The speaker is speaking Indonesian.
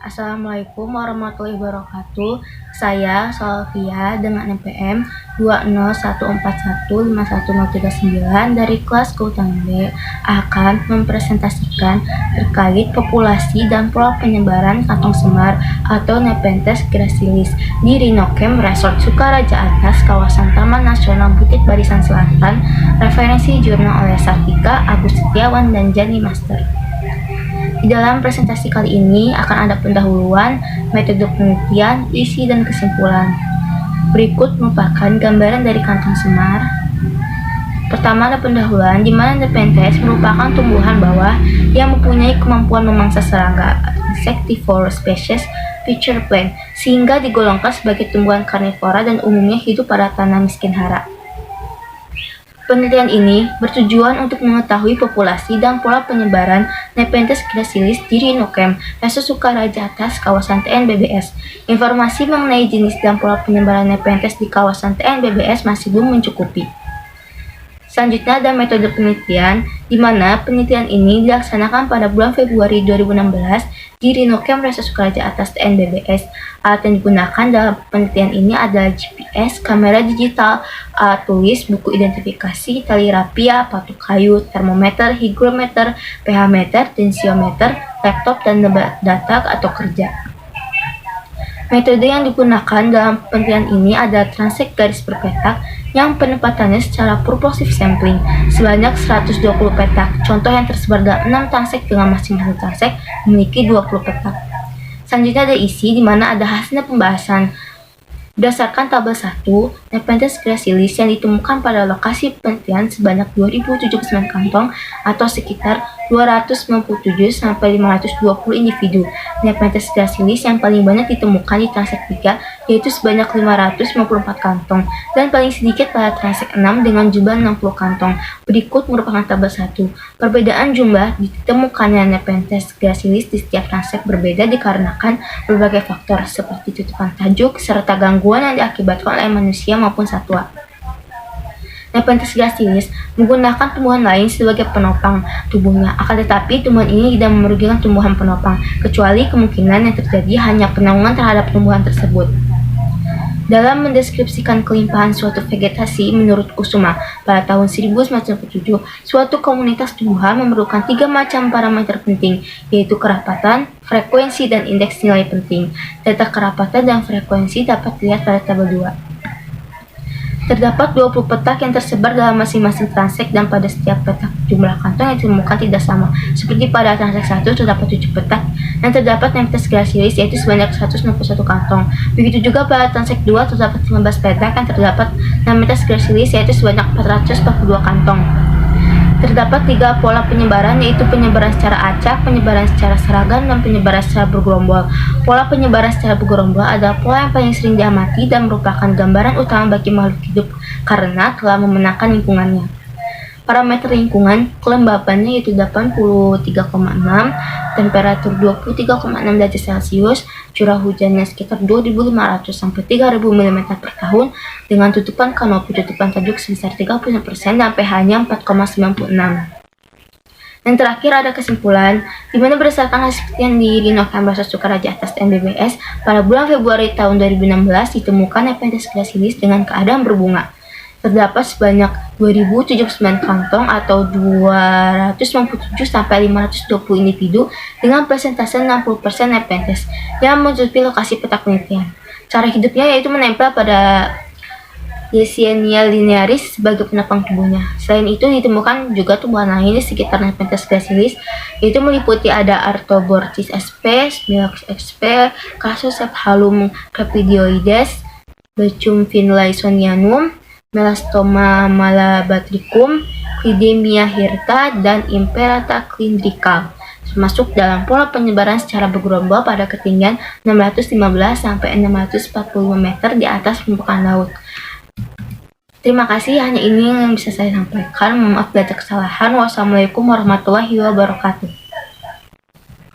Assalamualaikum warahmatullahi wabarakatuh. Saya Solvia dengan NPM 201415139 dari kelas Kehutanan B akan mempresentasikan terkait populasi dan pola penyebaran kantong semar atau Nepenthes gracilis di Rhinochems Resort Sukaraja Atas, kawasan Taman Nasional Bukit Barisan Selatan. Referensi jurnal oleh Sartika, Agus Setiawan, dan Jani Master. Di dalam presentasi kali ini akan ada pendahuluan, metode penelitian, isi, dan kesimpulan. Berikut merupakan gambaran dari kantong semar. Pertama ada pendahuluan, di mana Nepenthes merupakan tumbuhan bawah yang mempunyai kemampuan memangsa serangga insectivore species pitcher plant, sehingga digolongkan sebagai tumbuhan karnivora dan umumnya hidup pada tanah miskin hara. Penelitian ini bertujuan untuk mengetahui populasi dan pola penyebaran Nepenthes gracilis di Rhinochems Resort Sukaraja Atas, kawasan TNBBS. Informasi mengenai jenis dan pola penyebaran Nepenthes di kawasan TNBBS masih belum mencukupi. Selanjutnya ada metode penelitian, di mana penelitian ini dilaksanakan pada bulan Februari 2016 di Rhinochems Resort Sukaraja Atas TNBBS. Alat yang digunakan dalam penelitian ini adalah GPS, kamera digital, alat tulis, buku identifikasi, tali rapia, patuk kayu, termometer, hygrometer, pH meter, tensiometer, laptop, dan data atau kerja. Metode yang digunakan dalam penelitian ini adalah transek garis berpetak yang penempatannya secara purposive sampling sebanyak 120 petak. Contoh yang tersebar dalam 6 transek dengan masing-masing transek memiliki 20 petak. Selanjutnya ada isi, di mana ada hasil pembahasan. Berdasarkan tabel 1, Nepenthes gracilis yang ditemukan pada lokasi penelitian sebanyak 2079 kantong atau sekitar 297-520 individu. Nepenthes gracilis yang paling banyak ditemukan di transek 3 yaitu sebanyak 554 kantong dan paling sedikit pada transek 6 dengan jumlah 60 kantong. Berikut merupakan tabel 1. Perbedaan jumlah ditemukannya Nepenthes gracilis di setiap transek berbeda dikarenakan berbagai faktor seperti tutupan tajuk serta gangguan yang diakibatkan oleh manusia maupun satwa. Nepenthes gracilis menggunakan tumbuhan lain sebagai penopang tubuhnya, akan tetapi tumbuhan ini tidak merugikan tumbuhan penopang, kecuali kemungkinan yang terjadi hanya penanggungan terhadap tumbuhan tersebut. Dalam mendeskripsikan kelimpahan suatu vegetasi, menurut Kusuma, pada tahun 1997, suatu komunitas tumbuhan memerlukan 3 macam parameter penting, yaitu kerapatan, frekuensi, dan indeks nilai penting. Data kerapatan dan frekuensi dapat dilihat pada tabel 2. Terdapat 20 petak yang tersebar dalam masing-masing transek dan pada setiap petak jumlah kantong yang ditemukan tidak sama. Seperti pada transek 1 terdapat 7 petak yang terdapat Nepenthes gracilis yaitu sebanyak 161 kantong. Begitu juga pada transek 2 terdapat 15 petak yang terdapat Nepenthes gracilis yaitu sebanyak 442 kantong. Terdapat 3 pola penyebaran, yaitu penyebaran secara acak, penyebaran secara seragam, dan penyebaran secara bergerombol. Pola penyebaran secara bergerombol adalah pola yang paling sering diamati dan merupakan gambaran utama bagi makhluk hidup karena telah memenangkan lingkungannya. Parameter lingkungan, kelembabannya yaitu 83,6, temperatur 23,6 derajat Celcius, curah hujannya sekitar 2.500 sampai 3.000 mm per tahun, dengan tutupan kanopi tutupan tajuk sebesar 30% dan pH-nya 4,96. Dan terakhir ada kesimpulan, di mana berdasarkan hasil penelitian di Rhinochems Resort Sukaraja Atas NBBS pada bulan Februari tahun 2016 ditemukan Nepenthes gracilis dengan keadaan berbunga. Terdapat sebanyak 2079 kantong atau 297-520 individu dengan persentase 60% Nepenthes yang menutupi lokasi petak penelitian. Cara hidupnya yaitu menempel pada Yersinia linearis sebagai penopang tubuhnya. Selain itu ditemukan juga tumbuhan lain di sekitar Nepenthes gracilis, yaitu meliputi ada Artoborchis sp, Smilax sp, Cassosephalum crepidioides, Becum finlaysonianum, Melastoma malabatricum, Clidemia hirta, dan Imperata cylindrical, termasuk dalam pola penyebaran secara bergerombol pada ketinggian 615-645 meter di atas permukaan laut. Terima kasih, hanya ini yang bisa saya sampaikan. Maaf bila ada kesalahan. Wassalamualaikum warahmatullahi wabarakatuh.